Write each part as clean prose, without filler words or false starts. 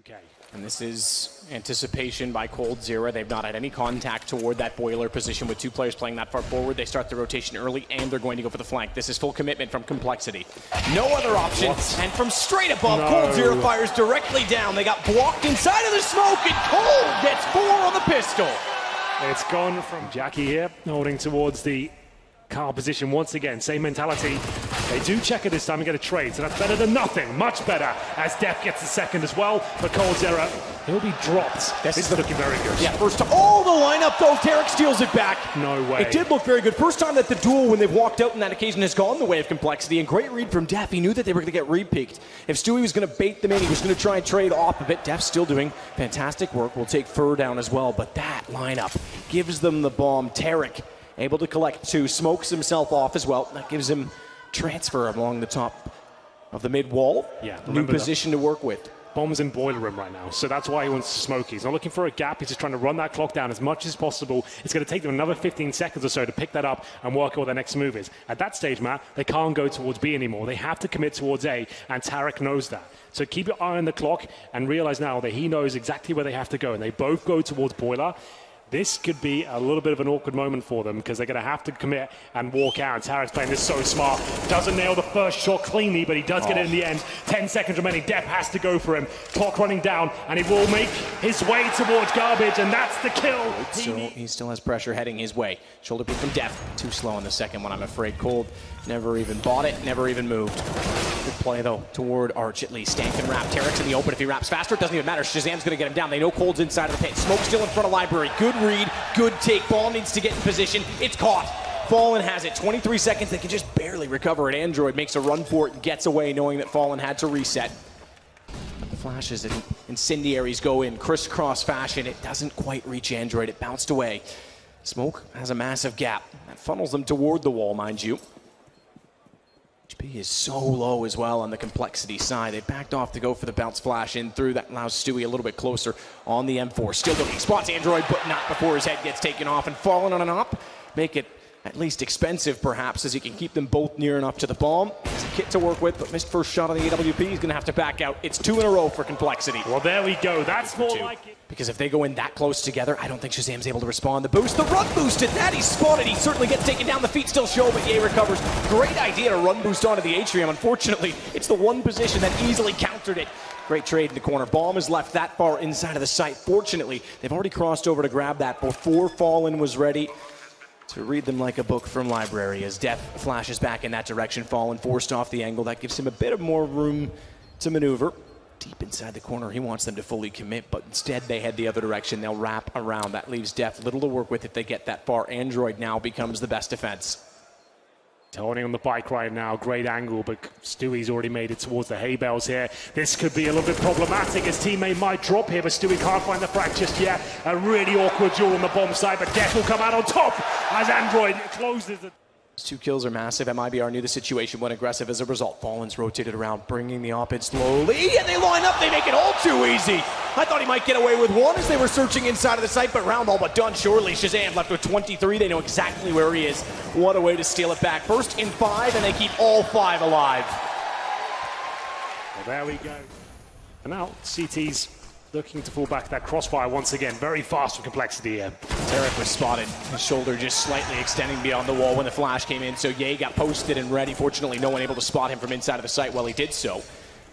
UK. And this is anticipation by coldzera. They've not had any contact toward that boiler position with two players playing that far forward. They start the rotation early, and they're going to go for the flank. This is full commitment from CompLexity. No other option. What? And from straight above, No. coldzera fires directly down. They got blocked inside of the smoke, and Cold gets 4 on the pistol. It's gone from Jackie here, holding towards the car position once again. Same mentality. They do check it this time and get a trade, so that's better than nothing. Much better, as Def gets the second as well. But coldzera, he'll be dropped. This is looking very good. Yeah, first time. Oh, the lineup though. Tarek steals it back. No way. It did look very good. First time that the duel, when they've walked out on that occasion, has gone the way of CompLexity. And great read from Def. He knew that they were going to get re-peaked. If Stewie was going to bait them in, he was going to try and trade off a bit. Def still doing fantastic work. We'll take Fur down as well. But that lineup gives them the bomb. Tarek able to collect 2, smokes himself off as well. That gives him transfer along the top of the mid wall. Yeah, new position to work with. Bomb's in boiler room right now, so that's why he wants to smoke. He's not looking for a gap. He's just trying to run that clock down as much as possible. It's going to take them another 15 seconds or so to pick that up and work out what their next move is. At that stage, Matt, they can't go towards B anymore. They have to commit towards A, and Tarek knows that. So keep your eye on the clock and realize now that he knows exactly where they have to go, and they both go towards boiler. This could be a little bit of an awkward moment for them because they're going to have to commit and walk out. Tarek's playing this so smart. Doesn't nail the first shot cleanly, but he does get it in the end. 10 seconds remaining. Def has to go for him. Clock running down, and he will make his way towards garbage, and that's the kill. So he still has pressure heading his way. Shoulder pick from Def. Too slow on the second one, I'm afraid. Cold never even bought it, never even moved. Good play, though, toward Arch at least. Stank can wrap. Tarek's in the open. If he wraps faster, it doesn't even matter. Shazam's going to get him down. They know Cold's inside of the pit. Smoke still in front of Library. Good read, good take. Ball needs to get in position. It's caught. Fallen has it. 23 seconds. They can just barely recover it. Android makes a run for it and gets away, knowing that Fallen had to reset. The flashes and incendiaries go in crisscross fashion. It doesn't quite reach Android. It bounced away. Smoke has a massive gap. That funnels them toward the wall, mind you. HP is so low as well on the CompLexity side. They backed off to go for the bounce flash in through. That allows Stewie a little bit closer on the M4. Still looking, spots Android, but not before his head gets taken off. And Fallen on an op, make it at least expensive perhaps, as he can keep them both near enough to the bomb. It's a kit to work with, but missed first shot on the AWP. He's going to have to back out. It's 2 in a row for CompLexity. Well, there we go. That's more like it. Because if they go in that close together, I don't think Shazam's able to respond. The boost, the run boost at that, he's spotted. He certainly gets taken down. The feet still show, but Ye recovers. Great idea to run boost onto the atrium. Unfortunately, it's the one position that easily countered it. Great trade in the corner. Bomb is left that far inside of the site. Fortunately, they've already crossed over to grab that before Fallen was ready to read them like a book from Library. As Def flashes back in that direction, Fallen forced off the angle. That gives him a bit of more room to maneuver. Deep inside the corner, he wants them to fully commit, but instead they head the other direction. They'll wrap around. That leaves Def little to work with if they get that far. Android now becomes the best defense. Tony on the bike right now, great angle, but Stewie's already made it towards the hay bales here. This could be a little bit problematic. His teammate might drop here, but Stewie can't find the frag just yet. A really awkward duel on the bomb side, but Def will come out on top as Android closes it. 2 kills are massive. MiBR knew the situation, went aggressive as a result. Fallen's rotated around, bringing the op in slowly, and they line up. They make it all too easy. I thought he might get away with 1 as they were searching inside of the site, but round all but done surely. Shazam left with 23. They know exactly where he is. What a way to steal it back. First in 5, and they keep all 5 alive. Well, there we go. And now CT's looking to fall back that crossfire once again. Very fast with CompLexity here. Tarek was spotted. His shoulder just slightly extending beyond the wall when the flash came in, so Ye got posted and ready. Fortunately, no one able to spot him from inside of the site while he did so.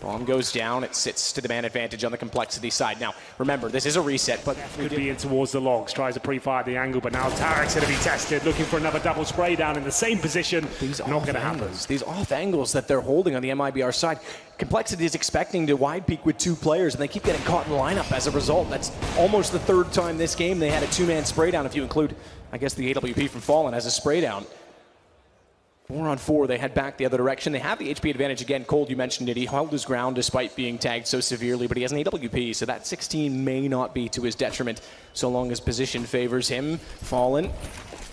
Bomb goes down. It sits to the man advantage on the CompLexity side. Now, remember, this is a reset, but could be in towards the logs. Tries to pre-fire the angle, but now Tarek's going to be tested, looking for another double spray down in the same position. These not going to happen. These off angles that they're holding on the MiBR side. CompLexity is expecting to wide peak with 2 players, and they keep getting caught in the lineup as a result. That's almost the 3rd time this game they had a 2-man spray down, if you include, I guess, the AWP from Fallen as a spray down. 4 on 4, they head back the other direction. They have the HP advantage again. Cold, you mentioned it. He held his ground despite being tagged so severely, but he has an AWP, so that 16 may not be to his detriment so long as position favors him. Fallen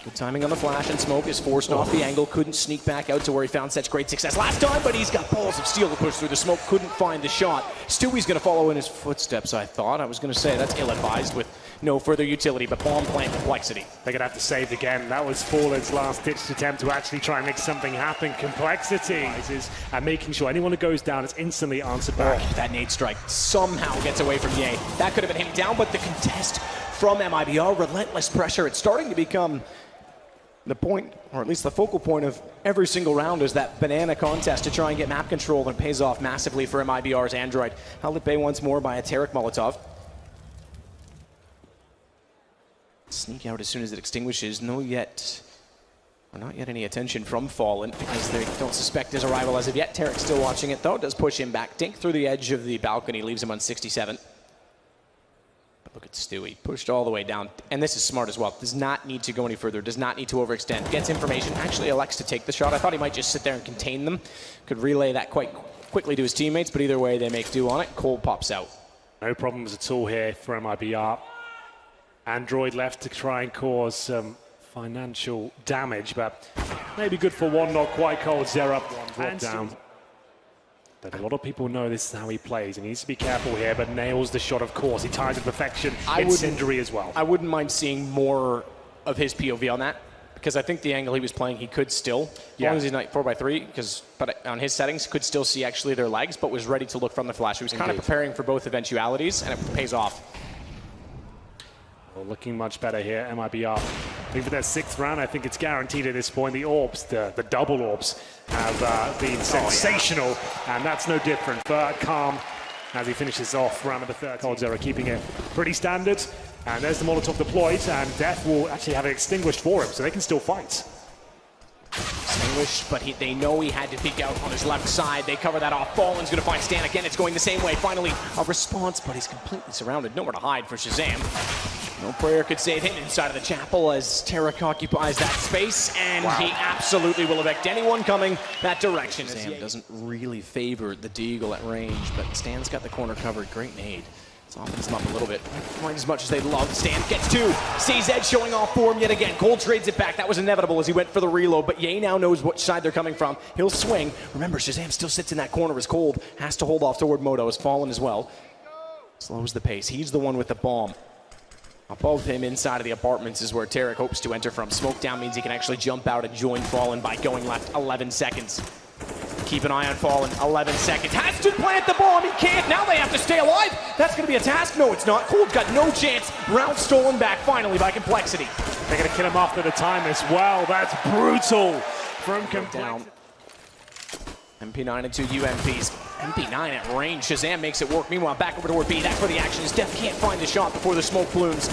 Good timing on the flash, and Smoke is forced off the angle. Couldn't sneak back out to where he found such great success last time, but he's got balls of steel to push through the smoke. Couldn't find the shot. Stewie's going to follow in his footsteps, I thought. I was going to say that's ill-advised with no further utility, but bomb plant CompLexity. They're going to have to save again. That was Fallen's last-ditched attempt to actually try and make something happen. CompLexity is making sure anyone who goes down is instantly answered back. Oh, that nade strike somehow gets away from Ye. That could have been him down, but the contest from MiBR, relentless pressure. It's starting to become the point, or at least the focal point of every single round, is that banana contest to try and get map control, and it pays off massively for MiBR's Android. Held at bay once more by a Tarek Molotov. Sneak out as soon as it extinguishes. Not yet any attention from Fallen, as they don't suspect his arrival as of yet. Tarek's still watching it though, does push him back. Dink through the edge of the balcony, leaves him on 67. But look at Stewie, pushed all the way down. And this is smart as well. Does not need to go any further, does not need to overextend. Gets information, actually elects to take the shot. I thought he might just sit there and contain them. Could relay that quite quickly to his teammates, but either way they make do on it. Cole pops out. No problems at all here for MiBR. Android left to try and cause some financial damage, but maybe good for one, not quite cold. Zero up, one drop down. But a lot of people know this is how he plays, and he needs to be careful here, but nails the shot, of course. He ties it to perfection. Incendiary as well. I wouldn't mind seeing more of his POV on that, because I think the angle he was playing, he could still, as long as he's not 4x3, but on his settings, could still see actually their legs, but was ready to look from the flash. He was kind of preparing for both eventualities, and it pays off. Well, looking much better here, MiBR. I think for their 6th round, I think it's guaranteed at this point. The orbs, the double orbs, have been sensational, and that's no different for Calm as he finishes off round number 3. Cold Zero keeping it pretty standard, and there's the Molotov deployed, and Death will actually have it extinguished for him, so they can still fight. Extinguished, but they know he had to peek out on his left side. They cover that off. Fallen's going to find Stan again. It's going the same way. Finally, a response, but he's completely surrounded. Nowhere to hide for Shazam. No prayer could save him inside of the chapel as Tarek occupies that space, and he absolutely will evict anyone coming that direction. Shazam doesn't really favor the Deagle at range, but Stan's got the corner covered. Great nade. Softens them up a little bit. Quite as much as they'd love. Stan gets 2. CZ showing off for him yet again. Cole trades it back. That was inevitable as he went for the reload, but Ye now knows which side they're coming from. He'll swing. Remember, Shazam still sits in that corner as Cold has to hold off toward Moto. Has fallen as well. Slows the pace. He's the one with the bomb. Above him inside of the apartments is where Tarek hopes to enter from. Smoke down means he can actually jump out and join Fallen by going left. 11 seconds. Keep an eye on Fallen. 11 seconds. Has to plant the bomb. He can't. Now they have to stay alive. That's going to be a task. No, it's not. Cold's got no chance. Round stolen back finally by CompLexity. They're going to kill him after the time as well. That's brutal from CompLexity. MP9 and 2 UMPs. MP9 at range. Shazam makes it work. Meanwhile, back over toward B. That's where the action is. Death can't find the shot before the smoke blooms.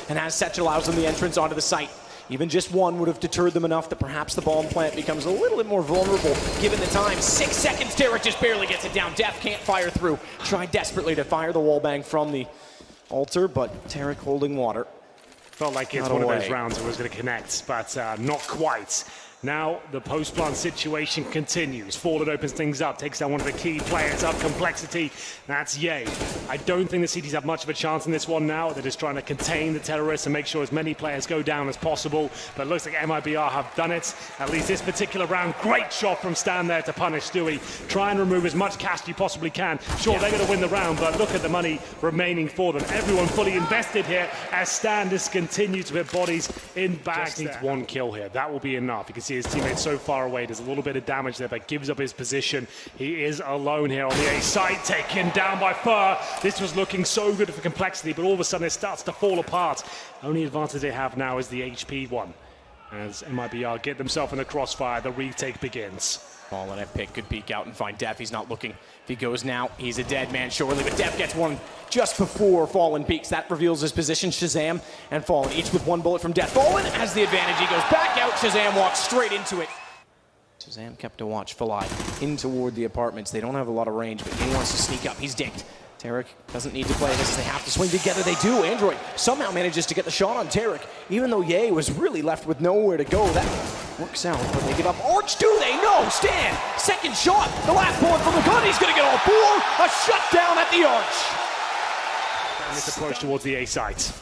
And as Setch allows them the entrance onto the site. Even just one would have deterred them enough that perhaps the bomb plant becomes a little bit more vulnerable given the time. 6 seconds, Tarek just barely gets it down. Death can't fire through. Tried desperately to fire the wallbang from the altar, but Tarek holding water. Felt like it's one of those rounds that was going to connect, but not quite. Now the post-plant situation continues. Fallen opens things up, takes down one of the key players up, CompLexity. That's Ye. I don't think the CTs have much of a chance in this one now. They're just trying to contain the terrorists and make sure as many players go down as possible. But it looks like MiBR have done it, at least this particular round. Great shot from Stan there to punish Stewie. Try and remove as much cash as you possibly can. Sure, they're going to win the round, but look at the money remaining for them. Everyone fully invested here as Stan just continues to put bodies in bags. Just needs 1 kill here. That will be enough. You can see his teammate so far away. There's a little bit of damage there, but gives up his position. He is alone here on the A side, taken down by Fur. This was looking so good for CompLexity, but all of a sudden it starts to fall apart. Only advantage they have now is the HP one. As MiBR get themselves in the crossfire, the retake begins. Fallen at pick, could peek out and find Def. He's not looking. If he goes now, he's a dead man surely, but Def gets one just before Fallen peeks. That reveals his position. Shazam and Fallen, each with 1 bullet from Def. Fallen has the advantage. He goes back out. Shazam walks straight into it. Shazam kept a watchful eye in toward the apartments. They don't have a lot of range, but he wants to sneak up. He's dinked. Tarek doesn't need to play this. They have to swing together. They do. Android somehow manages to get the shot on Tarek, even though Ye was really left with nowhere to go. That works out, but they give up. Arch, do they? No. Stan, second shot. The last bullet from the gun. He's going to get all 4. A shutdown at the Arch. And this approach towards the A site.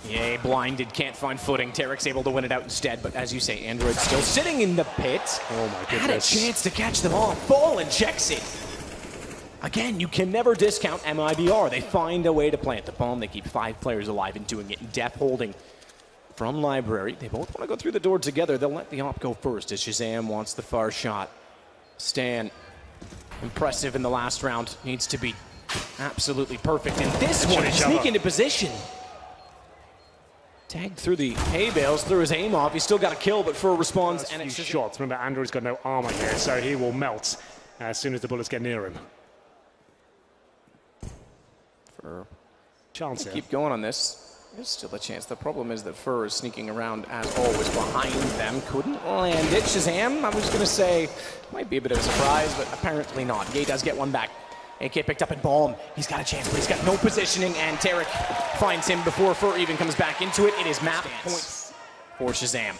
Yeah, blinded, can't find footing. Tarek's able to win it out instead, but as you say, Android still sitting in the pit. Oh my goodness. Had a chance to catch them all. Fallen checks it. Again, you can never discount MiBR. They find a way to plant the bomb. They keep 5 players alive in doing it. Death holding from Library. They both want to go through the door together. They'll let the op go first as Shazam wants the far shot. Stan, impressive in the last round. Needs to be absolutely perfect in this one. Sneak into position. Tagged through the hay bales, threw his aim off. He's still got a kill, but Fur responds. And it's shots. Remember, Andrew's got no armor here, so he will melt as soon as the bullets get near him. Fur. Chance here. Keep going on this. There's still a chance. The problem is that Fur is sneaking around, as always, behind them. Couldn't land it. Shazam, I was going to say, might be a bit of a surprise, but apparently not. Ye does get one back. AK picked up in bomb. He's got a chance, but he's got no positioning, and Tarek finds him before Fur even comes back into it. It is map points for Shazam.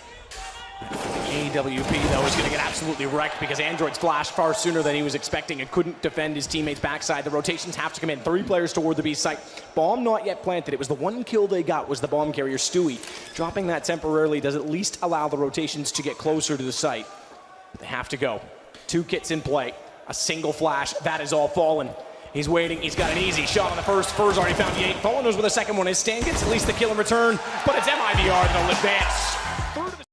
AWP, though, is going to get absolutely wrecked because Android's flashed far sooner than he was expecting and couldn't defend his teammates' backside. The rotations have to come in. 3 players toward the B site. Bomb not yet planted. It was the one kill they got was the bomb carrier, Stewie. Dropping that temporarily does at least allow the rotations to get closer to the site. But they have to go. 2 kits in play. A single flash. That is all Fallen. He's waiting. He's got an easy shot on the first. Fur's already found the 8. Fallen knows where the second one is. Stan gets at least the kill in return, but it's MiBR that'll advance.